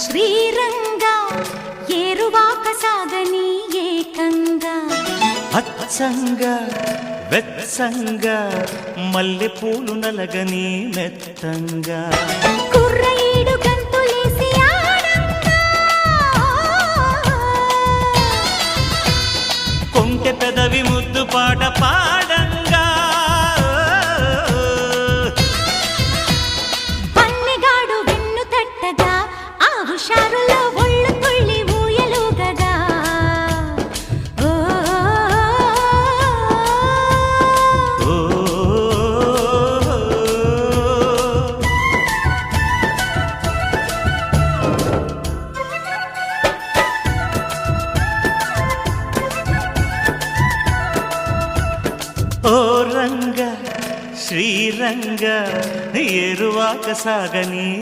శ్రీరంగా ఏరువాక సాగని ఏకంగా అచ్చంగా వెచ్చంగా మల్లె పూలు నలగని మెత్తంగా కుర్రయీడు గంతులేసి ఆడంగా కొంటె పెదవి ముద్దు పాట పాడంగా పల్లెగాడు వెన్ను తట్టగా ఆ హుషారులో ఒళ్ళు తుళ్ళి ఊయలుగగా ఓ ఓ రంగ శ్రీరంగ ఏరువాక సాగని